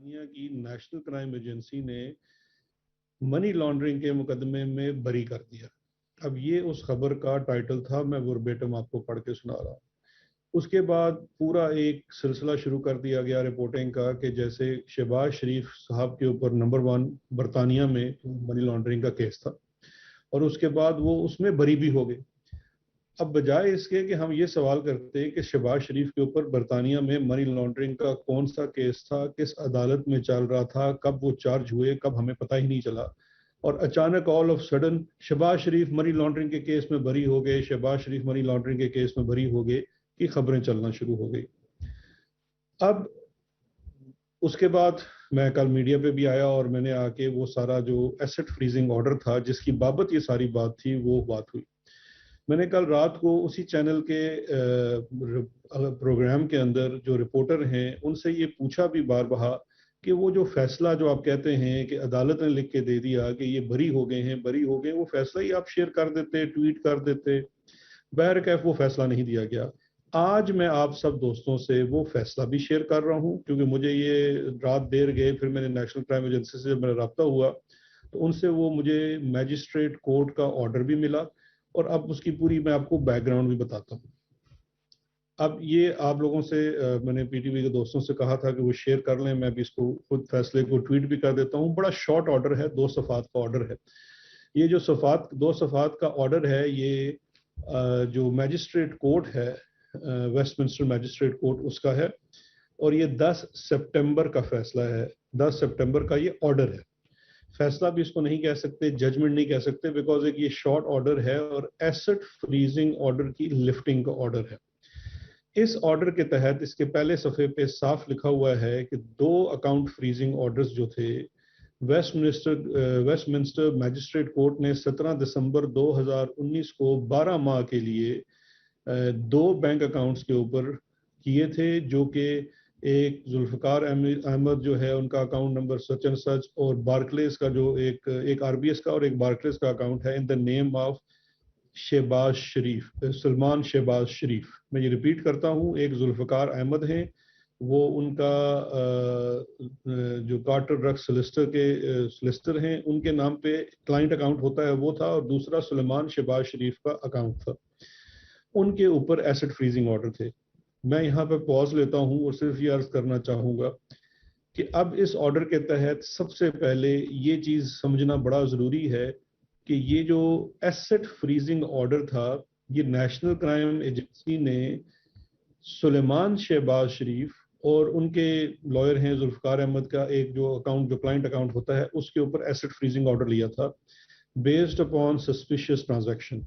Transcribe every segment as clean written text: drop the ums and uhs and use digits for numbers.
برطانیہ کی national Crime agency نے منی لانڈرنگ کے مقدمے میں بری کر دیا. اب یہ اس خبر کا ٹائٹل تھا, میں وربیٹم آپ کو پڑھ کے سنا رہا ہوں. اس کے بعد پورا ایک سلسلہ شروع کر دیا گیا رپورٹنگ کا کہ جیسے شہباز شریف صاحب کے اوپر نمبر 1 برطانیہ میں منی لانڈرنگ کا کیس تھا, اور اس کے بعد وہ اس میں بری بھی ہو گئے. اب بجائے اس کے کہ ہم یہ سوال کرتے ہیں کہ شہباز شریف کے اوپر برطانیہ میں منی لانڈرنگ کا کون سا کیس تھا, کس عدالت میں چل رہا تھا, کب وہ چارج ہوئے, کب ہمیں پتہ ہی نہیں چلا, اور اچانک all of sudden Shehbaz Sharif money laundering کے کیس میں بری ہو گئے, شہباز شریف منی لانڈرنگ کے کیس میں بری ہو گئے کی خبریں چلنا شروع ہو گئی. اب اس کے بعد میں کل میڈیا پہ بھی آیا اور میں نے آ کے وہ سارا جو ایسٹ فریزنگ آرڈر تھا جس کی بابت یہ ساری بات تھی وہ بات ہوئی. میں نے کل رات کو اسی چینل کے پروگرام کے اندر جو رپورٹر ہیں ان سے یہ پوچھا بھی بار بہا کہ وہ جو فیصلہ جو آپ کہتے ہیں کہ عدالت نے لکھ کے دے دیا کہ یہ بری ہو گئے ہیں, وہ فیصلہ ہی آپ شیئر کر دیتے, ٹویٹ کر دیتے. بہرکیف وہ فیصلہ نہیں دیا گیا. آج میں آپ سب دوستوں سے وہ فیصلہ بھی شیئر کر رہا ہوں کیونکہ مجھے یہ رات دیر گئے, پھر میں نے نیشنل کرائم ایجنسی سے میرا رابطہ ہوا تو ان سے وہ مجھے میجسٹریٹ کورٹ کا آرڈر بھی ملا, اور اب اس کی پوری میں آپ کو بیک گراؤنڈ بھی بتاتا ہوں. اب یہ آپ لوگوں سے میں نے پی ٹی وی کے دوستوں سے کہا تھا کہ وہ شیئر کر لیں, میں بھی اس کو خود فیصلے کو ٹویٹ بھی کر دیتا ہوں. بڑا شارٹ آرڈر ہے, 2 صفحات کا آرڈر ہے. یہ جو 2 صفحات کا آرڈر ہے یہ جو میجسٹریٹ کورٹ ہے, ویسٹ منسٹر میجسٹریٹ کورٹ, اس کا ہے, اور یہ 10 سپٹمبر کا فیصلہ ہے. 10 سپٹمبر کا یہ آرڈر ہے. فیصلہ بھی اس کو نہیں کہہ سکتے, ججمنٹ نہیں کہہ سکتے, بیکاز ایک یہ شارٹ آرڈر ہے اور ایسٹ فریزنگ آرڈر کی لفٹنگ کا آرڈر ہے. اس آرڈر کے تحت اس کے پہلے صفحے پہ صاف لکھا ہوا ہے کہ 2 اکاؤنٹ فریزنگ آرڈرز جو تھے ویسٹ منسٹر میجسٹریٹ کورٹ نے 17 دسمبر 2019 کو 12 ماہ کے لیے 2 بینک اکاؤنٹس کے اوپر کیے تھے, جو کہ ایک ذوالفقار احمد جو ہے ان کا account number such and such, اور بارکلیز کا جو ایک آر بی ایس کا اور ایک بارکلیز کا اکاؤنٹ ہے ان دا نیم آف شہباز شریف, سلمان شہباز شریف. میں یہ ریپیٹ کرتا ہوں, ایک ذوالفقار احمد ہیں, وہ ان کا جو کارٹر ڈرگ سلسٹر ہیں, ان کے نام پہ کلائنٹ اکاؤنٹ ہوتا ہے وہ تھا, اور دوسرا سلمان شہباز شریف کا اکاؤنٹ تھا. ان کے اوپر ایسٹ فریزنگ آرڈر تھے. میں یہاں پہ پاز لیتا ہوں اور صرف یہ عرض کرنا چاہوں گا کہ اب اس آرڈر کے تحت سب سے پہلے یہ چیز سمجھنا بڑا ضروری ہے کہ یہ جو ایسٹ فریزنگ آرڈر تھا یہ نیشنل کرائم ایجنسی نے سلیمان شہباز شریف اور ان کے لائر ہیں ذوالفقار احمد کا ایک جو اکاؤنٹ جو کلائنٹ اکاؤنٹ ہوتا ہے اس کے اوپر ایسٹ فریزنگ آرڈر لیا تھا بیسڈ اپون سسپیشیس ٹرانزیکشن.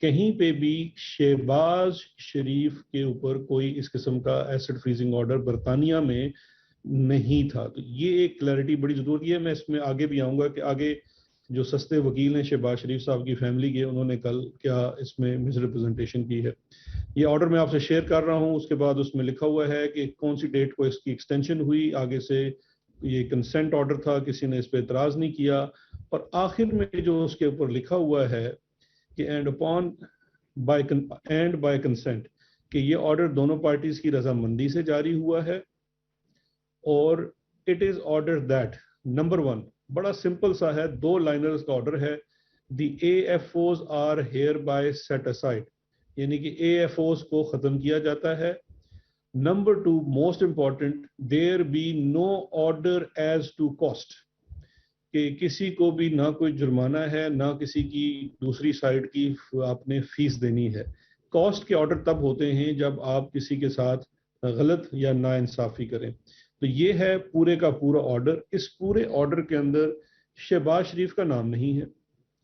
کہیں پہ بھی شہباز شریف کے اوپر کوئی اس قسم کا ایسٹ فریزنگ آرڈر برطانیہ میں نہیں تھا. تو یہ ایک کلیئرٹی بڑی ضروری ہے. میں اس میں آگے بھی آؤں گا کہ آگے جو سستے وکیل ہیں شہباز شریف صاحب کی فیملی کے, انہوں نے کل کیا اس میں مس ریپرزنٹیشن کی ہے. یہ آرڈر میں آپ سے شیئر کر رہا ہوں. اس کے بعد اس میں لکھا ہوا ہے کہ کون سی ڈیٹ کو اس کی ایکسٹینشن ہوئی, آگے سے یہ کنسنٹ آرڈر تھا, کسی نے اس پہ اعتراض نہیں کیا, اور آخر میں جو اس کے اوپر لکھا ہوا ہے کہ اینڈ بائی کنسنٹ, کہ یہ آرڈر دونوں پارٹیز کی رضامندی سے جاری ہوا ہے, اور it is order that number 1, بڑا سمپل سا ہے, 2 لائنرز کا آرڈر ہے, the A F Os are hereby set aside, یعنی کہ اے ایف اوز کو ختم کیا جاتا ہے. Number 2 most important, there be no order as to cost, کہ کسی کو بھی نہ کوئی جرمانہ ہے نہ کسی کی دوسری سائڈ کی آپ نے فیس دینی ہے. کاسٹ کے آرڈر تب ہوتے ہیں جب آپ کسی کے ساتھ غلط یا ناانصافی کریں. تو یہ ہے پورے کا پورا آرڈر. اس پورے آرڈر کے اندر شہباز شریف کا نام نہیں ہے.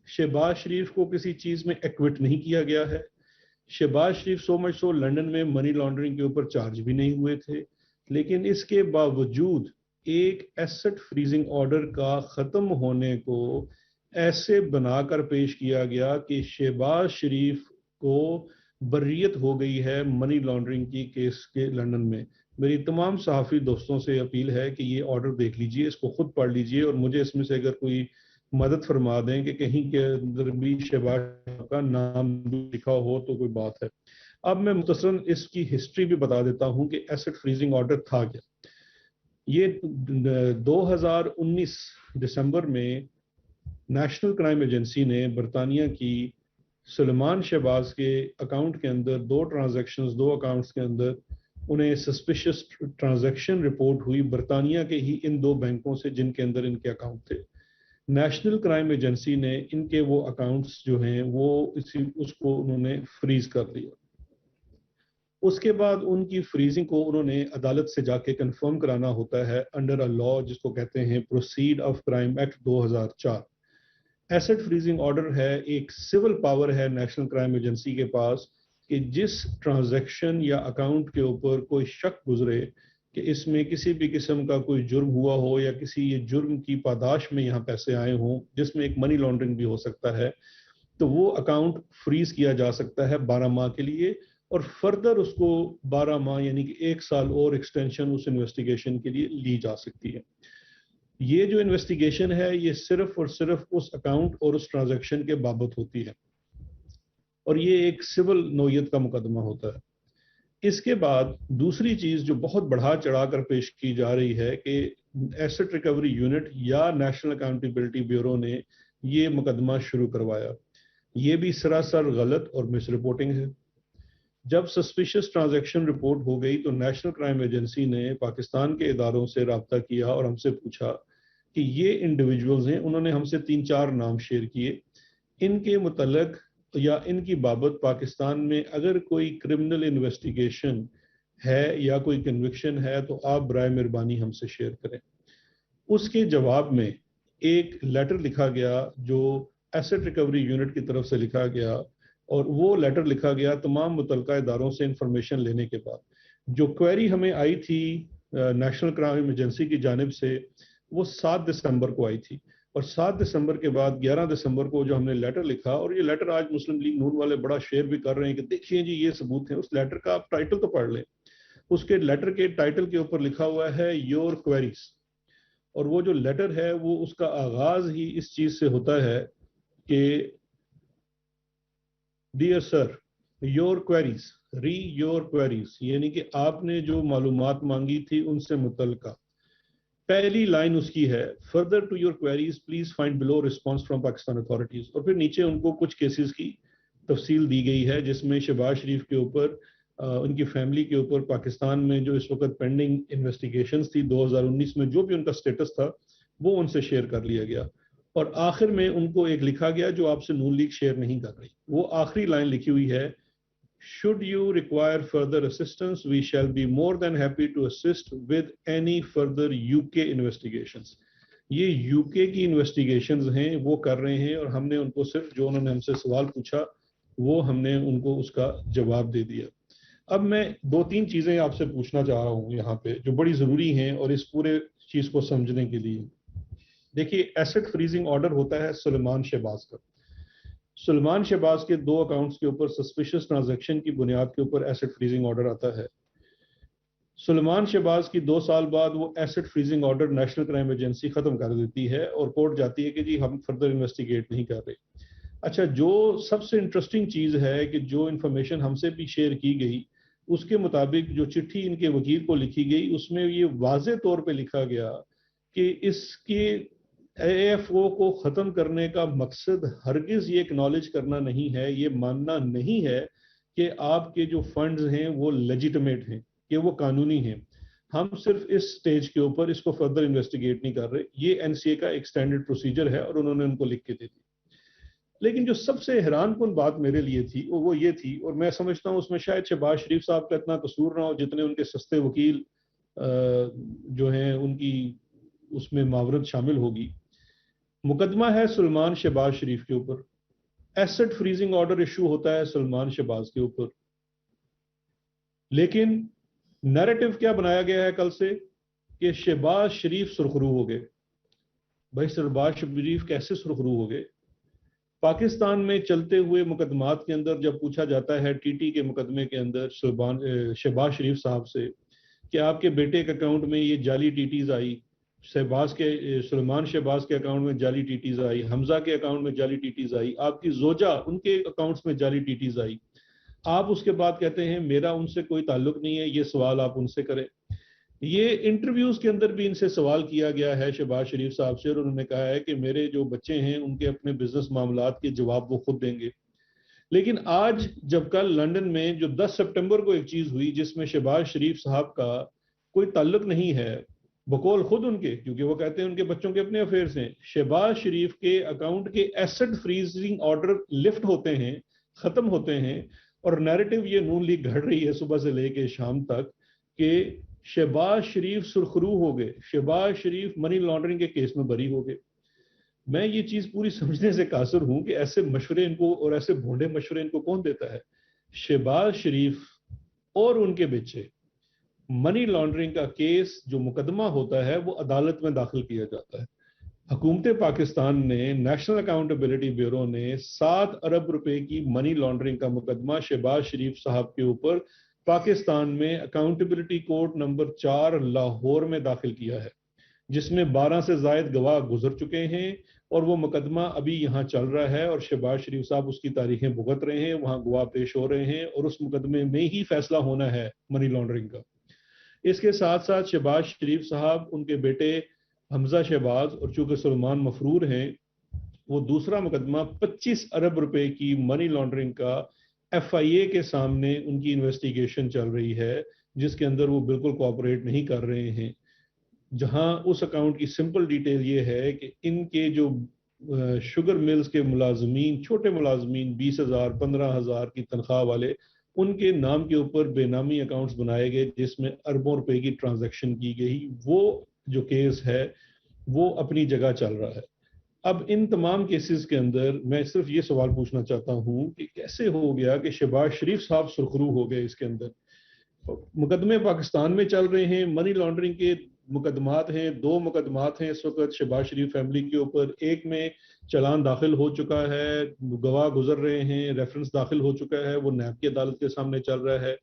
شہباز شریف کو کسی چیز میں ایکوٹ نہیں کیا گیا ہے. شہباز شریف سو مچ سو لنڈن میں منی لانڈرنگ کے اوپر چارج بھی نہیں ہوئے تھے, لیکن اس کے باوجود ایک ایسٹ فریزنگ آرڈر کا ختم ہونے کو ایسے بنا کر پیش کیا گیا کہ شہباز شریف کو بریت ہو گئی ہے منی لانڈرنگ کی کیس کے لندن میں. میری تمام صحافی دوستوں سے اپیل ہے کہ یہ آرڈر دیکھ لیجئے, اس کو خود پڑھ لیجئے, اور مجھے اس میں سے اگر کوئی مدد فرما دیں کہ کہیں کے اندر بھی شہباز کا نام لکھا ہو تو کوئی بات ہے. اب میں مختصراً اس کی ہسٹری بھی بتا دیتا ہوں کہ ایسٹ فریزنگ آرڈر تھا کیا. یہ 2019 دسمبر میں نیشنل کرائم ایجنسی نے برطانیہ کی سلیمان شہباز کے اکاؤنٹ کے اندر دو اکاؤنٹس کے اندر انہیں سسپیشس ٹرانزیکشن رپورٹ ہوئی برطانیہ کے ہی ان دو بینکوں سے جن کے اندر ان کے اکاؤنٹ تھے. نیشنل کرائم ایجنسی نے ان کے وہ اکاؤنٹس جو ہیں وہ اس کو انہوں نے فریز کر دیا. اس کے بعد ان کی فریزنگ کو انہوں نے عدالت سے جا کے کنفرم کرانا ہوتا ہے انڈر اے لا جس کو کہتے ہیں Proceed of Crime Act 2004. Asset freezing order ہے، ایک سول پاور ہے نیشنل کرائم ایجنسی کے پاس کہ جس ٹرانزیکشن یا اکاؤنٹ کے اوپر کوئی شک گزرے کہ اس میں کسی بھی قسم کا کوئی جرم ہوا ہو یا کسی یہ جرم کی پاداش میں یہاں پیسے آئے ہوں جس میں ایک منی لانڈرنگ بھی ہو سکتا ہے، تو وہ اکاؤنٹ فریز کیا جا سکتا ہے 12 ماہ کے لیے، اور فردر اس کو 12 ماہ یعنی کہ 1 سال اور ایکسٹینشن اس انویسٹیگیشن کے لیے لی جا سکتی ہے. یہ جو انویسٹیگیشن ہے یہ صرف اور صرف اس اکاؤنٹ اور اس ٹرانزیکشن کے بابت ہوتی ہے اور یہ ایک سول نوعیت کا مقدمہ ہوتا ہے. اس کے بعد دوسری چیز جو بہت بڑھا چڑھا کر پیش کی جا رہی ہے کہ ایسٹ ریکوری یونٹ یا نیشنل اکاؤنٹیبلٹی بیورو نے یہ مقدمہ شروع کروایا. یہ بھی سراسر غلط اور مس رپورٹنگ ہے. جب سسپیشس ٹرانزیکشن رپورٹ ہو گئی تو نیشنل کرائم ایجنسی نے پاکستان کے اداروں سے رابطہ کیا اور ہم سے پوچھا کہ یہ انڈیویجولز ہیں. انہوں نے ہم سے 3-4 نام شیئر کیے. ان کے متعلق یا ان کی بابت پاکستان میں اگر کوئی کرمنل انویسٹیگیشن ہے یا کوئی کنوکشن ہے تو آپ برائے مہربانی ہم سے شیئر کریں. اس کے جواب میں ایک لیٹر لکھا گیا جو ایسٹ ریکوری یونٹ کی طرف سے لکھا گیا، اور وہ لیٹر لکھا گیا تمام متعلقہ اداروں سے انفارمیشن لینے کے بعد. جو کوئری ہمیں آئی تھی نیشنل کرائم ایجنسی کی جانب سے وہ 7 دسمبر کو آئی تھی، اور 7 دسمبر کے بعد 11 دسمبر کو جو ہم نے لیٹر لکھا، اور یہ لیٹر آج مسلم لیگ نون والے بڑا شیئر بھی کر رہے ہیں کہ دیکھیے جی یہ ثبوت ہیں. اس لیٹر کا آپ ٹائٹل تو پڑھ لیں. اس کے لیٹر کے ٹائٹل کے اوپر لکھا ہوا ہے یور کوئریز، اور وہ جو لیٹر ہے وہ اس کا آغاز ہی اس چیز سے ہوتا ہے کہ dear sir your queries re your queries, یعنی کہ آپ نے جو معلومات مانگی تھی ان سے متعلقہ. پہلی لائن اس کی ہے further to your queries please find below response from Pakistan authorities, اور پھر نیچے ان کو کچھ کیسز کی تفصیل دی گئی ہے جس میں شہباز شریف کے اوپر ان کی فیملی کے اوپر پاکستان میں جو اس وقت پینڈنگ انویسٹیگیشنز تھی 2019 میں جو بھی ان کا سٹیٹس تھا وہ ان سے شیئر کر لیا گیا. اور آخر میں ان کو ایک لکھا گیا جو آپ سے نون لیگ شیئر نہیں کر رہی. وہ آخری لائن لکھی ہوئی ہے should you require further assistance we shall be more than happy to assist with any further UK investigations. یہ یوکے کی انویسٹیگیشنز ہیں وہ کر رہے ہیں، اور ہم نے ان کو صرف جو انہوں نے ہم سے سوال پوچھا وہ ہم نے ان کو اس کا جواب دے دیا. اب میں 2-3 چیزیں آپ سے پوچھنا چاہ رہا ہوں یہاں پہ جو بڑی ضروری ہیں اور اس پورے چیز کو سمجھنے کے لیے. دیکھیے ایسٹ فریزنگ آرڈر ہوتا ہے سلیمان شہباز کا. سلیمان شہباز کے 2 اکاؤنٹس کے اوپر سسپیشس ٹرانزیکشن کی بنیاد کے اوپر ایسٹ فریزنگ آرڈر آتا ہے. سلیمان شہباز کی 2 سال بعد وہ asset freezing order National Crime Agency ختم کر دیتی ہے اور کورٹ جاتی ہے کہ جی ہم فردر انویسٹیگیٹ نہیں کر رہے. اچھا، جو سب سے انٹرسٹنگ چیز ہے کہ جو انفارمیشن ہم سے بھی شیئر کی گئی اس کے مطابق جو چٹھی ان کے وکیل کو لکھی گئی اس میں یہ واضح طور پہ لکھا گیا کہ اس کے اے ایف او کو ختم کرنے کا مقصد ہرگز یہ اکنالج کرنا نہیں ہے، یہ ماننا نہیں ہے کہ آپ کے جو فنڈز ہیں وہ لیجیٹمیٹ ہیں، کہ وہ قانونی ہیں. ہم صرف اس سٹیج کے اوپر اس کو فردر انویسٹیگیٹ نہیں کر رہے. یہ این سی اے کا ایک سٹینڈرڈ پروسیجر ہے اور انہوں نے ان کو لکھ کے دے دی. لیکن جو سب سے حیران کن بات میرے لیے تھی وہ یہ تھی، اور میں سمجھتا ہوں اس میں شاید شہباز شریف صاحب کا اتنا قصور نہ ہو جتنے ان کے سستے وکیل جو ہیں ان کی اس میں معاورت شامل ہوگی. مقدمہ ہے سلمان شہباز شریف کے اوپر، ایسٹ فریزنگ آرڈر ایشو ہوتا ہے سلمان شہباز کے اوپر، لیکن نیریٹو کیا بنایا گیا ہے کل سے کہ شہباز شریف سرخرو ہو گئے. بھائی شہباز شریف کیسے سرخرو ہو گئے؟ پاکستان میں چلتے ہوئے مقدمات کے اندر جب پوچھا جاتا ہے ٹی ٹی کے مقدمے کے اندر شہباز شریف صاحب سے کہ آپ کے بیٹے کے اکاؤنٹ میں یہ جعلی ٹی ٹیز آئی، سلمان شہباز کے اکاؤنٹ میں جعلی ٹی ٹیز آئی، حمزہ کے اکاؤنٹ میں جعلی ٹی ٹیز آئی، آپ کی زوجہ ان کے اکاؤنٹس میں جعلی ٹی ٹیز آئی. آپ اس کے بعد کہتے ہیں میرا ان سے کوئی تعلق نہیں ہے، یہ سوال آپ ان سے کریں. یہ انٹرویوز کے اندر بھی ان سے سوال کیا گیا ہے شہباز شریف صاحب سے، اور انہوں نے کہا ہے کہ میرے جو بچے ہیں ان کے اپنے بزنس معاملات کے جواب وہ خود دیں گے. لیکن آج جب کل لنڈن میں جو 10 سپٹمبر کو ایک چیز ہوئی جس میں شہباز شریف صاحب کا کوئی تعلق نہیں ہے، بقول خود ان کے، کیونکہ وہ کہتے ہیں ان کے بچوں کے اپنے افیئرز ہیں، شہباز شریف کے اکاؤنٹ کے ایسٹ فریزنگ آرڈر لفٹ ہوتے ہیں، ختم ہوتے ہیں، اور نیریٹو یہ نون لیگ گھڑ رہی ہے صبح سے لے کے شام تک کہ شہباز شریف سرخرو ہو گئے، شہباز شریف منی لانڈرنگ کے کیس میں بری ہو گئے. میں یہ چیز پوری سمجھنے سے قاصر ہوں کہ ایسے مشورے ان کو، اور ایسے بھونڈے مشورے ان کو کون دیتا ہے. شہباز شریف اور ان کے بچے، منی لانڈرنگ کا کیس جو مقدمہ ہوتا ہے وہ عدالت میں داخل کیا جاتا ہے. حکومت پاکستان نے، نیشنل اکاؤنٹیبلٹی بیورو نے 7 ارب روپے کی منی لانڈرنگ کا مقدمہ شہباز شریف صاحب کے اوپر پاکستان میں اکاؤنٹیبلٹی کورٹ نمبر 4 لاہور میں داخل کیا ہے، جس میں 12 سے زائد گواہ گزر چکے ہیں، اور وہ مقدمہ ابھی یہاں چل رہا ہے، اور شہباز شریف صاحب اس کی تاریخیں بھگت رہے ہیں، وہاں گواہ پیش ہو رہے ہیں، اور اس مقدمے میں ہی فیصلہ ہونا ہے منی لانڈرنگ کا. اس کے ساتھ ساتھ شہباز شریف صاحب، ان کے بیٹے حمزہ شہباز، اور چونکہ سلمان مفرور ہیں، وہ دوسرا مقدمہ 25 ارب روپے کی منی لانڈرنگ کا ایف آئی اے کے سامنے ان کی انویسٹیگیشن چل رہی ہے، جس کے اندر وہ بالکل کوآپریٹ نہیں کر رہے ہیں. جہاں اس اکاؤنٹ کی سمپل ڈیٹیل یہ ہے کہ ان کے جو شوگر ملز کے ملازمین، چھوٹے ملازمین 20,000 15,000 کی تنخواہ والے، ان کے نام کے اوپر بے نامی اکاؤنٹس بنائے گئے جس میں اربوں روپے کی ٹرانزیکشن کی گئی. وہ جو کیس ہے وہ اپنی جگہ چل رہا ہے. اب ان تمام کیسز کے اندر میں صرف یہ سوال پوچھنا چاہتا ہوں کہ کیسے ہو گیا کہ شہباز شریف صاحب سرخرو ہو گئے. اس کے اندر مقدمے پاکستان میں چل رہے ہیں، منی لانڈرنگ کے مقدمات ہیں، 2 مقدمات ہیں اس وقت شہباز شریف فیملی کے اوپر. ایک میں چلان داخل ہو چکا ہے، گواہ گزر رہے ہیں، ریفرنس داخل ہو چکا ہے، وہ نیب کی عدالت کے سامنے چل رہا ہے.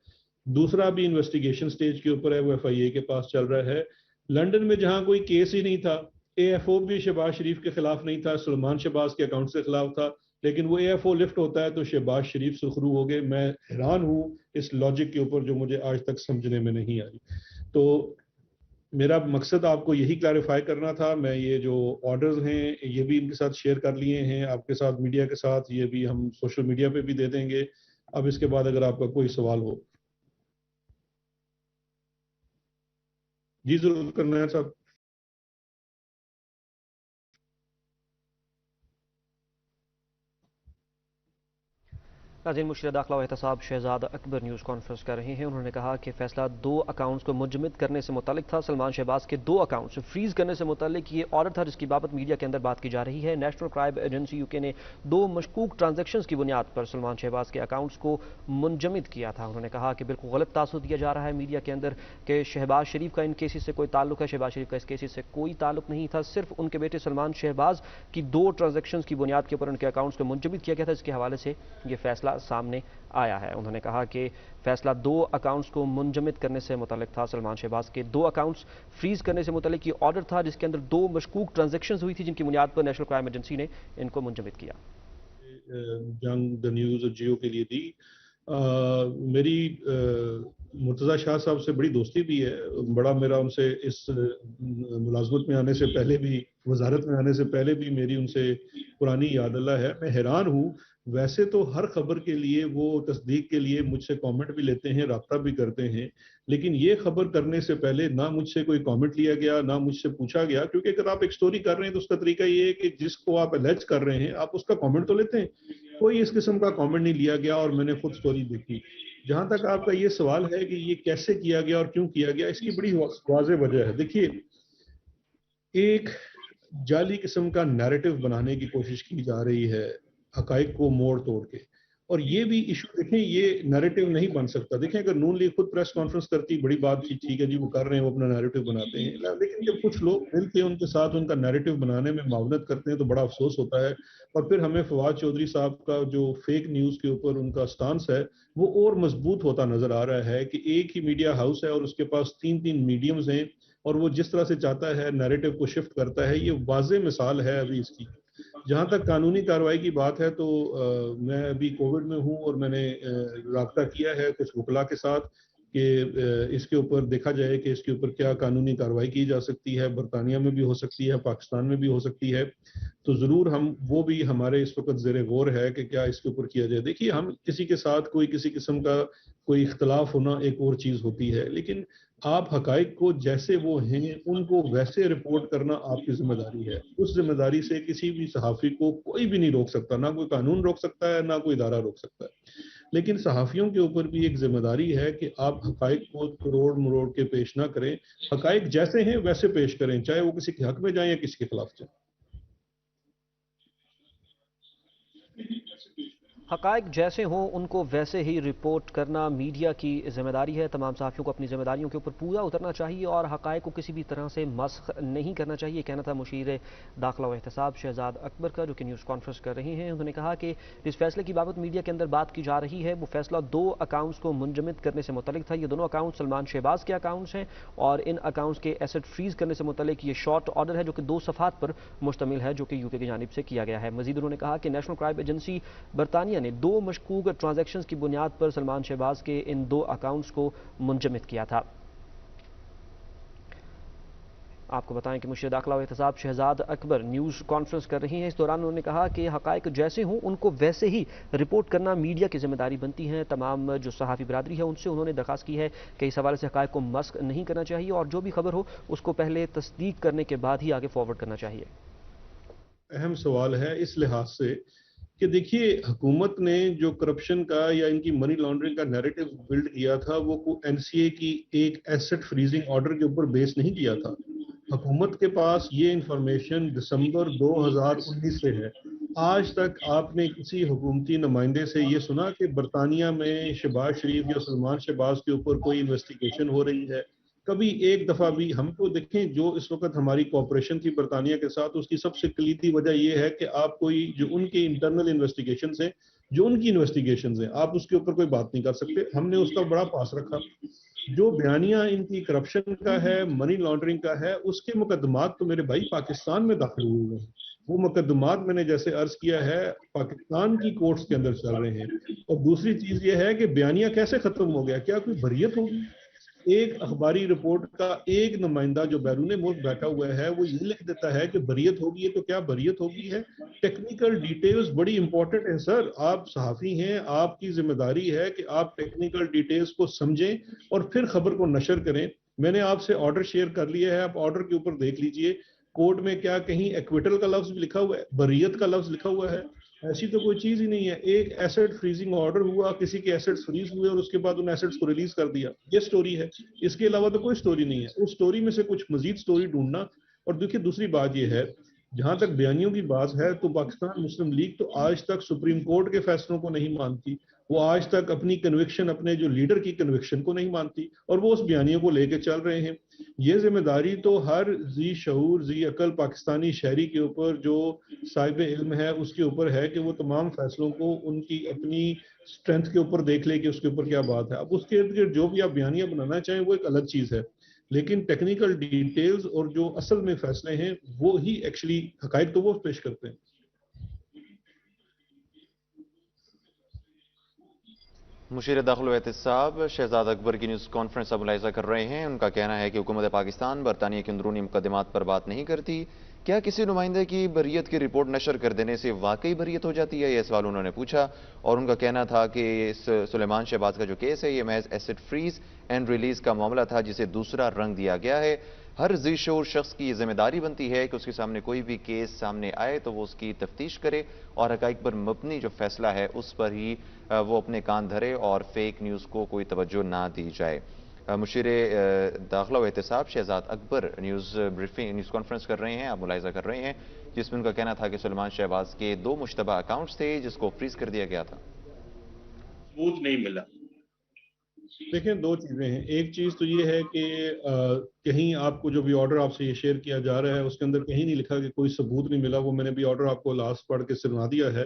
دوسرا بھی انویسٹیگیشن سٹیج کے اوپر ہے، وہ ایف آئی اے کے پاس چل رہا ہے. لنڈن میں جہاں کوئی کیس ہی نہیں تھا، اے ایف او بھی شہباز شریف کے خلاف نہیں تھا، سلمان شہباز کے اکاؤنٹ کے خلاف تھا، لیکن وہ اے ایف او لفٹ ہوتا ہے تو شہباز شریف سرخرو ہو گئے. میں حیران ہوں اس لاجک کے اوپر جو مجھے آج تک سمجھنے میں نہیں آئی. تو میرا مقصد آپ کو یہی کلیریفائی کرنا تھا. میں یہ جو آرڈرز ہیں یہ بھی ان کے ساتھ شیئر کر لیے ہیں، آپ کے ساتھ، میڈیا کے ساتھ، یہ بھی ہم سوشل میڈیا پہ بھی دے دیں گے. اب اس کے بعد اگر آپ کا کوئی سوال ہو. جی ضرور کرنا ہے صاحب. ناظرین، مشیر داخلہ و احتساب شہزاد اکبر نیوز کانفرنس کر رہے ہیں. انہوں نے کہا کہ فیصلہ 2 اکاؤنٹس کو منجمد کرنے سے متعلق تھا. سلمان شہباز کے 2 اکاؤنٹس فریز کرنے سے متعلق یہ آرڈر تھا جس کی بابت میڈیا کے اندر بات کی جا رہی ہے. نیشنل کرائم ایجنسی یو کے نے 2 مشکوک ٹرانزیکشنز کی بنیاد پر سلمان شہباز کے اکاؤنٹس کو منجمد کیا تھا. انہوں نے کہا کہ بالکل غلط تاثر دیا جا رہا ہے میڈیا کے اندر کہ شہباز شریف کا ان کیسز سے کوئی تعلق ہے. شہباز شریف کا اس کیسز سے کوئی تعلق نہیں تھا. صرف ان کے بیٹے سلمان شہباز کی 2 ٹرانزیکشنز کی بنیاد کے اوپر ان کے اکاؤنٹس کو منجمد کیا گیا تھا. اس کے حوالے سے یہ فیصلہ سامنے آیا ہے. انہوں نے کہا کہ فیصلہ 2 اکاؤنٹس کو منجمد کرنے سے متعلق تھا. سلمان شہباز کے 2 اکاؤنٹس فریز کرنے سے متعلق یہ آرڈر تھا جس کے اندر 2 مشکوک ٹرانزیکشنز ہوئی تھی جن کی بنیاد پر نیشنل کرائم ایجنسی نے ان کو منجمد کیا. جنگ دا نیوز اور جیو کے لیے دی. میری مرتضی شاہ صاحب سے بڑی دوستی بھی ہے. بڑا میرا ان سے اس ملازمت میں آنے سے پہلے بھی، وزارت میں آنے سے پہلے بھی میری ان سے پرانی یاد اللہ ہے. میں حیران ہوں، ویسے تو ہر خبر کے لیے وہ تصدیق کے لیے مجھ سے کامنٹ بھی لیتے ہیں، رابطہ بھی کرتے ہیں، لیکن یہ خبر کرنے سے پہلے نہ مجھ سے کوئی کامنٹ لیا گیا، نہ مجھ سے پوچھا گیا. کیونکہ اگر آپ ایک سٹوری کر رہے ہیں تو اس کا طریقہ یہ ہے کہ جس کو آپ الیج کر رہے ہیں آپ اس کا کامنٹ تو لیتے ہیں. کوئی اس قسم کا کامنٹ نہیں لیا گیا، اور میں نے خود سٹوری دیکھی. جہاں تک آپ کا یہ سوال ہے کہ یہ کیسے کیا گیا اور کیوں کیا گیا، اس کی بڑی واضح وجہ ہے. دیکھیے، ایک جعلی قسم کا نیریٹو بنانے کی کوشش کی جا رہی ہے حقائق کو موڑ توڑ کے، اور یہ بھی ایشو دیکھیں، یہ نیریٹو نہیں بن سکتا. دیکھیں اگر نون لیگ خود پریس کانفرنس کرتی، بڑی بات تھی، ٹھیک ہے جی وہ کر رہے ہیں، وہ اپنا نیریٹو بناتے ہیں، لیکن جب کچھ لوگ مل کے ان کے ساتھ ان کا نیریٹو بنانے میں معاونت کرتے ہیں تو بڑا افسوس ہوتا ہے. اور پھر ہمیں فواد چودھری صاحب کا جو فیک نیوز کے اوپر ان کا سٹانس ہے وہ اور مضبوط ہوتا نظر آ رہا ہے کہ ایک ہی میڈیا ہاؤس ہے اور اس کے پاس 3 میڈیمز ہیں، اور وہ جس طرح سے چاہتا ہے نیریٹو کو شفٹ کرتا ہے. یہ واضح مثال ہے ابھی اس کی. جہاں تک قانونی کارروائی کی بات ہے تو میں ابھی کووڈ میں ہوں، اور میں نے رابطہ کیا ہے کچھ وکلاء کے ساتھ کہ اس کے اوپر دیکھا جائے کہ اس کے اوپر کیا قانونی کارروائی کی جا سکتی ہے. برطانیہ میں بھی ہو سکتی ہے, پاکستان میں بھی ہو سکتی ہے, تو ضرور وہ بھی ہمارے اس وقت زیر غور ہے کہ کیا اس کے اوپر کیا جائے. دیکھیے, ہم کسی کے ساتھ کسی قسم کا کوئی اختلاف ہونا ایک اور چیز ہوتی ہے, لیکن آپ حقائق کو جیسے وہ ہیں ان کو ویسے رپورٹ کرنا آپ کی ذمہ داری ہے. اس ذمہ داری سے کسی بھی صحافی کو کوئی بھی نہیں روک سکتا, نہ کوئی قانون روک سکتا ہے, نہ کوئی ادارہ روک سکتا ہے. لیکن صحافیوں کے اوپر بھی ایک ذمہ داری ہے کہ آپ حقائق کو توڑ مروڑ کے پیش نہ کریں. حقائق جیسے ہیں ویسے پیش کریں, چاہے وہ کسی کے حق میں جائیں یا کسی کے خلاف جائیں. حقائق جیسے ہوں ان کو ویسے ہی رپورٹ کرنا میڈیا کی ذمہ داری ہے. تمام صحافیوں کو اپنی ذمہ داریوں کے اوپر پورا اترنا چاہیے اور حقائق کو کسی بھی طرح سے مسخ نہیں کرنا چاہیے. کہنا تھا مشیر داخلہ و احتساب شہزاد اکبر کا, جو کہ نیوز کانفرنس کر رہی ہیں. انہوں نے کہا کہ جس فیصلے کی بابت میڈیا کے اندر بات کی جا رہی ہے وہ فیصلہ 2 اکاؤنٹس کو منجمد کرنے سے متعلق تھا. یہ دونوں اکاؤنٹ سلمان شہباز کے اکاؤنٹس ہیں اور ان اکاؤنٹس کے ایسٹ فریز کرنے سے متعلق یہ شارٹ آرڈر ہے جو کہ 2 صفحات پر مشتمل ہے, جو کہ یو کے کی جانب سے کیا گیا ہے. مزید انہوں نے کہا کہ نیشنل کرائم ایجنسی برطانیہ نے 2 مشکوک ٹرانزیکشنز کی بنیاد پر سلمان شہباز کے ان 2 اکاؤنٹس کو منجمد کیا تھا. آپ کو بتائیں کہ مشیر داخلہ و احتساب شہزاد اکبر نیوز کانفرنس کر رہی ہیں. اس دوران انہوں نے کہا کہ حقائق جیسے ہوں ان کو ویسے ہی رپورٹ کرنا میڈیا کی ذمہ داری بنتی ہے. تمام جو صحافی برادری ہے ان سے انہوں نے درخواست کی ہے کہ اس حوالے سے حقائق کو مسخ نہیں کرنا چاہیے اور جو بھی خبر ہو اس کو پہلے تصدیق کرنے کے بعد ہی آگے فارورڈ کرنا چاہیے. اہم سوال ہے اس لحاظ سے کہ دیکھیے, حکومت نے جو کرپشن کا یا ان کی منی لانڈرنگ کا نیریٹو بلڈ کیا تھا وہ این سی اے کی ایک ایسٹ فریزنگ آرڈر کے اوپر بیس نہیں کیا تھا. حکومت کے پاس یہ انفارمیشن دسمبر 2019 سے ہے. آج تک آپ نے کسی حکومتی نمائندے سے یہ سنا کہ برطانیہ میں شہباز شریف یا سلمان شہباز کے اوپر کوئی انویسٹیگیشن ہو رہی ہے؟ کبھی ایک دفعہ بھی. ہم کو دیکھیں جو اس وقت ہماری کوآپریشن تھی برطانیہ کے ساتھ, اس کی سب سے کلیدی وجہ یہ ہے کہ آپ کوئی جو ان کے انٹرنل انویسٹیگیشنز ہیں, جو ان کی انویسٹیگیشنز ہیں, آپ اس کے اوپر کوئی بات نہیں کر سکتے. ہم نے اس کا بڑا پاس رکھا. جو بیانیہ ان کی کرپشن کا ہے, منی لانڈرنگ کا ہے, اس کے مقدمات تو میرے بھائی پاکستان میں داخل ہوئے ہیں. وہ مقدمات میں نے جیسے عرض کیا ہے پاکستان کی کورٹس کے اندر چل رہے ہیں. اور دوسری چیز یہ ہے کہ بیانیہ کیسے ختم ہو گیا؟ کیا کوئی بریت ہوگی؟ ایک اخباری رپورٹ کا ایک نمائندہ جو بیرون ملک بیٹھا ہوا ہے وہ یہ لکھ دیتا ہے کہ بریت ہوگی ہے, تو کیا بریت ہوگی ہے؟ ٹیکنیکل ڈیٹیلز بڑی امپورٹنٹ ہیں سر. آپ صحافی ہیں, آپ کی ذمہ داری ہے کہ آپ ٹیکنیکل ڈیٹیلز کو سمجھیں اور پھر خبر کو نشر کریں. میں نے آپ سے آرڈر شیئر کر لیا ہے, آپ آرڈر کے اوپر دیکھ لیجئے. کورٹ میں کیا کہیں ایکویٹل کا لفظ لکھا ہوا ہے, بریت کا لفظ لکھا ہوا ہے؟ ایسی تو کوئی چیز ہی نہیں ہے. ایک ایسٹ فریزنگ آرڈر ہوا, کسی کے ایسٹس فریز ہوئے اور اس کے بعد ان ایسٹس کو ریلیز کر دیا, یہ سٹوری ہے. اس کے علاوہ تو کوئی سٹوری نہیں ہے. اس سٹوری میں سے کچھ مزید سٹوری ڈھونڈنا. اور دیکھیے دوسری بات یہ ہے, جہاں تک بیانیوں کی بات ہے تو پاکستان مسلم لیگ تو آج تک سپریم کورٹ کے فیصلوں کو نہیں مانتی. وہ آج تک اپنی کنوکشن, اپنے جو لیڈر کی کنوکشن کو نہیں مانتی, اور وہ اس بیانیے کو لے کے چل رہے ہیں. یہ ذمہ داری تو ہر ذی شعور ذی عقل پاکستانی شہری کے اوپر جو صاحب علم ہے اس کے اوپر ہے کہ وہ تمام فیصلوں کو ان کی اپنی اسٹرینتھ کے اوپر دیکھ لے کہ اس کے اوپر کیا بات ہے. اب اس کے ارد گرد جو بھی آپ بیانیہ بنانا چاہیں وہ ایک الگ چیز ہے, لیکن ٹیکنیکل ڈیٹیلز اور جو اصل میں فیصلے ہیں وہ ہی ایکچولی حقائق تو وہ پیش کرتے ہیں. مشیر داخلہ و احتساب شہزاد اکبر کی نیوز کانفرنس اب ملاحظہ کر رہے ہیں. ان کا کہنا ہے کہ حکومت پاکستان برطانیہ کے اندرونی مقدمات پر بات نہیں کرتی. کیا کسی نمائندے کی بریت کی رپورٹ نشر کر دینے سے واقعی بریت ہو جاتی ہے؟ یہ سوال انہوں نے پوچھا. اور ان کا کہنا تھا کہ اس سلیمان شہباز کا جو کیس ہے یہ محض ایسٹ فریز اینڈ ریلیز کا معاملہ تھا جسے دوسرا رنگ دیا گیا ہے. ہر ذی شعور شخص کی یہ ذمہ داری بنتی ہے کہ اس کے سامنے کوئی بھی کیس سامنے آئے تو وہ اس کی تفتیش کرے اور حقائق پر مبنی جو فیصلہ ہے اس پر ہی وہ اپنے کان دھرے اور فیک نیوز کو کوئی توجہ نہ دی جائے. مشیر داخلہ و احتساب شہزاد اکبر نیوز کانفرنس کر رہے ہیں, آپ ملاحظہ کر رہے ہیں, جس میں ان کا کہنا تھا کہ سلمان شہباز کے 2 مشتبہ اکاؤنٹس تھے جس کو فریز کر دیا گیا تھا. ثبوت نہیں ملا. دیکھیں 2 چیزیں ہیں. ایک چیز تو یہ ہے کہ کہیں آپ کو جو بھی آرڈر آپ سے یہ شیئر کیا جا رہا ہے اس کے اندر کہیں نہیں لکھا کہ کوئی ثبوت نہیں ملا. وہ میں نے بھی آرڈر آپ کو لاسٹ پڑھ کے سنا دیا ہے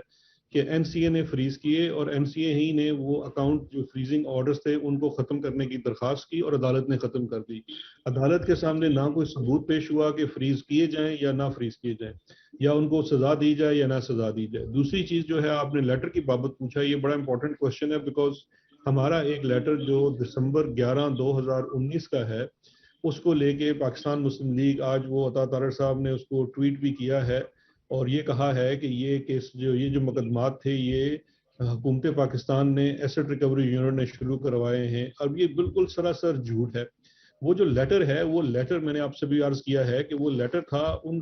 کہ این سی اے نے فریز کیے اور این سی اے ہی نے وہ اکاؤنٹ جو فریزنگ آرڈرز تھے ان کو ختم کرنے کی درخواست کی اور عدالت نے ختم کر دی. عدالت کے سامنے نہ کوئی ثبوت پیش ہوا کہ فریز کیے جائیں یا نہ فریز کیے جائیں, یا ان کو سزا دی جائے یا نہ سزا دی جائے. دوسری چیز جو ہے آپ نے لیٹر کی بابت پوچھا, یہ بڑا امپورٹنٹ کوشچن ہے, بیکاز ہمارا ایک لیٹر جو دسمبر 11/2019 کا ہے اس کو لے کے پاکستان مسلم لیگ آج وہ عطا طارق صاحب نے اس کو ٹویٹ بھی کیا ہے اور یہ کہا ہے کہ یہ کیس جو مقدمات تھے یہ حکومت پاکستان نے ایسٹ ریکوری یونٹ نے شروع کروائے ہیں. اب یہ بالکل سراسر جھوٹ ہے. وہ جو لیٹر ہے وہ لیٹر میں نے آپ سے بھی عرض کیا ہے کہ وہ لیٹر تھا ان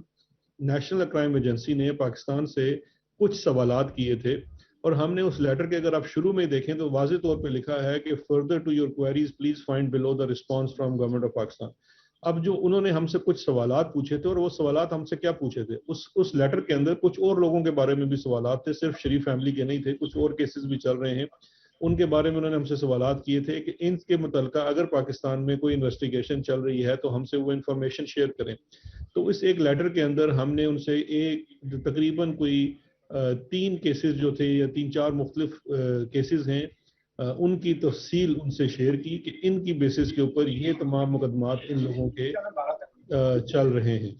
نیشنل کرائم ایجنسی نے پاکستان سے کچھ سوالات کیے تھے اور ہم نے اس لیٹر کے اگر آپ شروع میں دیکھیں تو واضح طور پہ لکھا ہے کہ further to your queries please find below the response from government of Pakistan. اب جو انہوں نے ہم سے کچھ سوالات پوچھے تھے اور وہ سوالات ہم سے کیا پوچھے تھے اس لیٹر کے اندر کچھ اور لوگوں کے بارے میں بھی سوالات تھے, صرف شریف فیملی کے نہیں تھے, کچھ اور کیسز بھی چل رہے ہیں ان کے بارے میں انہوں نے ہم سے سوالات کیے تھے کہ ان کے متعلقہ اگر پاکستان میں کوئی انویسٹیگیشن چل رہی ہے تو ہم سے وہ انفارمیشن شیئر کریں. تو اس ایک لیٹر کے اندر ہم نے ان سے ایک تقریباً کوئی 3 کیسز جو تھے یا 3-4 مختلف کیسز ہیں ان کی تفصیل ان سے شیئر کی کہ ان کی بیسس کے اوپر یہ تمام مقدمات ان لوگوں کے چل رہے ہیں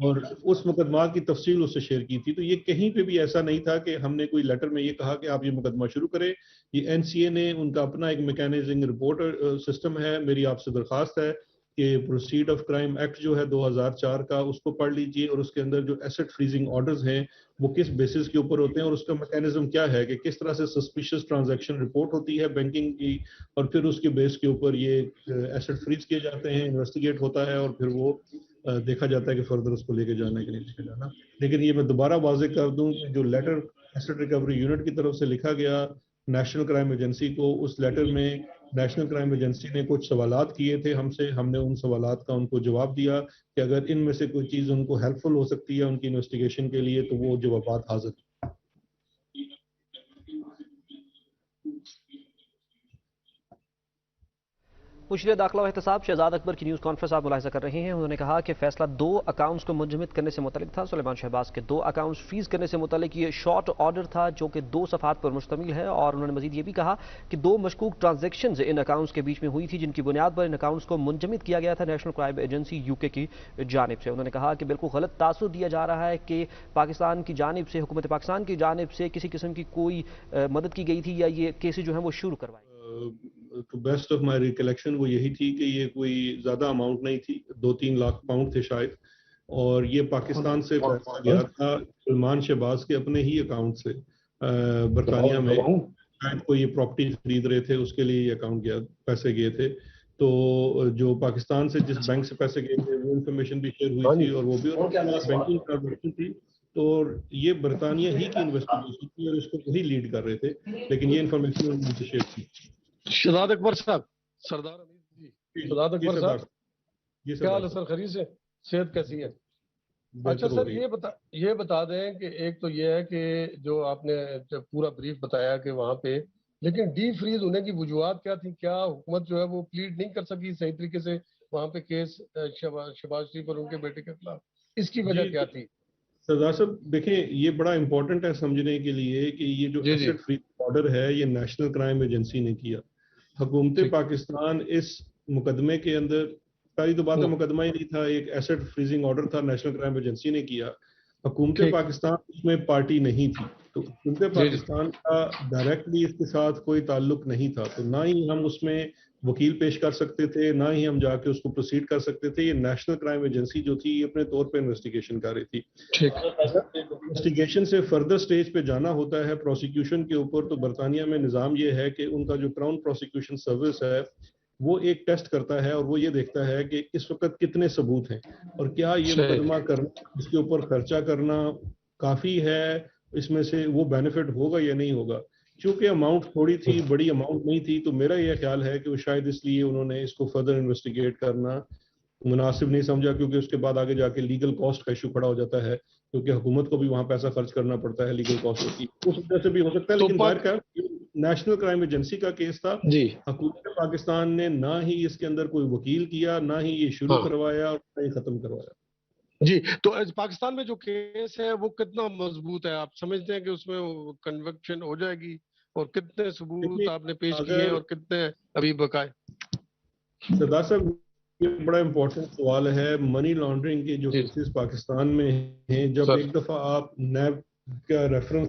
اور اس مقدمات کی تفصیل اس سے شیئر کی تھی. تو یہ کہیں پہ بھی ایسا نہیں تھا کہ ہم نے کوئی لیٹر میں یہ کہا کہ آپ یہ مقدمہ شروع کریں. یہ این سی اے نے ان کا اپنا ایک میکینزم رپورٹ سسٹم ہے. میری آپ سے درخواست ہے کہ پروسیڈ آف کرائم ایکٹ جو ہے 2004 کا اس کو پڑھ لیجئے اور اس کے اندر جو ایسٹ فریزنگ آرڈرز ہیں وہ کس بیسس کے اوپر ہوتے ہیں اور اس کا میکینزم کیا ہے کہ کس طرح سے سسپیشس ٹرانزیکشن رپورٹ ہوتی ہے بینکنگ کی اور پھر اس کے بیس کے اوپر یہ ایسٹ فریز کیے جاتے ہیں, انویسٹیگیٹ ہوتا ہے اور پھر وہ دیکھا جاتا ہے کہ فردر اس کو لے کے جانے کے لیے لے کے جانا. لیکن یہ میں دوبارہ واضح کر دوں کہ جو لیٹر ایسٹ ریکوری یونٹ کی طرف سے لکھا گیا نیشنل کرائم ایجنسی کو, اس لیٹر میں نیشنل کرائم ایجنسی نے کچھ سوالات کیے تھے ہم سے, ہم نے ان سوالات کا ان کو جواب دیا کہ اگر ان میں سے کوئی چیز ان کو ہیلپ فل ہو سکتی ہے ان کی انویسٹیگیشن کے لیے تو وہ جوابات حاضر. مشیر داخلہ و احتساب شہزاد اکبر کی نیوز کانفرنس آپ ملاحظہ کر رہے ہیں. انہوں نے کہا کہ فیصلہ 2 اکاؤنٹس کو منجمد کرنے سے متعلق تھا. سلیمان شہباز کے 2 اکاؤنٹس فریز کرنے سے متعلق یہ شارٹ آرڈر تھا جو کہ 2 صفحات پر مشتمل ہے اور انہوں نے مزید یہ بھی کہا کہ 2 مشکوک ٹرانزیکشنز ان اکاؤنٹس کے بیچ میں ہوئی تھی جن کی بنیاد پر ان اکاؤنٹس کو منجمد کیا گیا تھا نیشنل کرائم ایجنسی یو کے کی جانب سے. انہوں نے کہا کہ بالکل غلط تاثر دیا جا رہا ہے کہ پاکستان کی جانب سے, حکومت پاکستان کی جانب سے کسی قسم کی کوئی مدد کی گئی تھی یا یہ کیسز جو ہیں وہ شروع کروائے. تو بیسٹ آف مائی ریکلیکشن وہ یہی تھی کہ یہ کوئی زیادہ اماؤنٹ نہیں تھی, 2-3 لاکھ پاؤنڈ تھے شاید, اور یہ پاکستان سے پیسہ گیا تھا سلمان شہباز کے اپنے ہی اکاؤنٹ سے برطانیہ میں. شاید کوئی یہ پراپرٹی خرید رہے تھے اس کے لیے یہ اکاؤنٹ گیا, پیسے گئے تھے. تو جو پاکستان سے جس بینک سے پیسے گئے تھے وہ انفارمیشن بھی شیئر ہوئی تھی اور وہ بھی بینکنگ ٹرانزیکشن تھی. تو یہ برطانیہ ہی کی انویسٹیگیشن تھی اور اس کو وہی لیڈ کر رہے تھے, لیکن یہ انفارمیشن انہوں نے شیئر کی. شہزاد اکبر صاحب, سردار امیر جی, شہزاد اکبر صاحب کیا حال ہے سر, خیریت سے, صحت کیسی ہے؟ اچھا سر یہ بتا دیں کہ ایک تو یہ ہے کہ جو آپ نے پورا بریف بتایا کہ وہاں پہ, لیکن ڈی فریز ہونے کی وجوہات کیا تھی؟ کیا حکومت جو ہے وہ پلیڈ نہیں کر سکی صحیح طریقے سے وہاں پہ کیس شہباز شریف اور ان کے بیٹے کے خلاف, اس کی وجہ کیا تھی؟ سردار صاحب دیکھیں یہ بڑا امپورٹنٹ ہے سمجھنے کے لیے کہ یہ جو ایسٹ فریز آرڈر ہے یہ نیشنل کرائم ایجنسی نے کیا. حکومت پاکستان اس مقدمے کے اندر, پہلی تو بات ہے مقدمہ ہی نہیں تھا, ایک ایسٹ فریزنگ آرڈر تھا نیشنل کرائم ایجنسی نے کیا. حکومت پاکستان اس میں پارٹی نہیں تھی, تو حکومت پاکستان کا ڈائریکٹلی اس کے ساتھ کوئی تعلق نہیں تھا, تو نہ ہی ہم اس میں وکیل پیش کر سکتے تھے, نہ ہی ہم جا کے اس کو پروسیڈ کر سکتے تھے. یہ نیشنل کرائم ایجنسی جو تھی یہ اپنے طور پہ انویسٹیگیشن کر رہی تھی. انویسٹیگیشن سے فردر سٹیج پہ جانا ہوتا ہے پروسیکیوشن کے اوپر, تو برطانیہ میں نظام یہ ہے کہ ان کا جو کراؤن پروسیکیوشن سروس ہے وہ ایک ٹیسٹ کرتا ہے اور وہ یہ دیکھتا ہے کہ اس وقت کتنے ثبوت ہیں اور کیا یہ مقدمہ کرنا, اس کے اوپر خرچہ کرنا کافی ہے, اس میں سے وہ بینیفٹ ہوگا یا نہیں ہوگا. چونکہ اماؤنٹ تھوڑی تھی, بڑی اماؤنٹ نہیں تھی, تو میرا یہ خیال ہے کہ وہ شاید اس لیے انہوں نے اس کو فردر انویسٹیگیٹ کرنا مناسب نہیں سمجھا, کیونکہ اس کے بعد آگے جا کے لیگل کاسٹ کا ایشو کھڑا ہو جاتا ہے, کیونکہ حکومت کو بھی وہاں پیسہ خرچ کرنا پڑتا ہے لیگل کاسٹ کی, اس وجہ سے بھی ہو سکتا ہے. لیکن باہر کا نیشنل کرائم ایجنسی کا کیس تھا, حکومت پاکستان نے نہ ہی اس کے اندر کوئی وکیل کیا, نہ ہی یہ شروع کروایا اور نہ ہی ختم کروایا. جی, تو پاکستان میں جو کیس ہے وہ کتنا مضبوط ہے؟ آپ سمجھتے ہیں کہ اس میں کنوکشن ہو جائے گی, اور کتنے ثبوت آپ نے پیش کیے اور کتنے ابھی بقائے؟ سردار صاحب یہ بڑا امپورٹنٹ سوال ہے. منی لانڈرنگ کے جو کیسز پاکستان میں ہیں, جب ایک دفعہ آپ نیب کا ریفرنس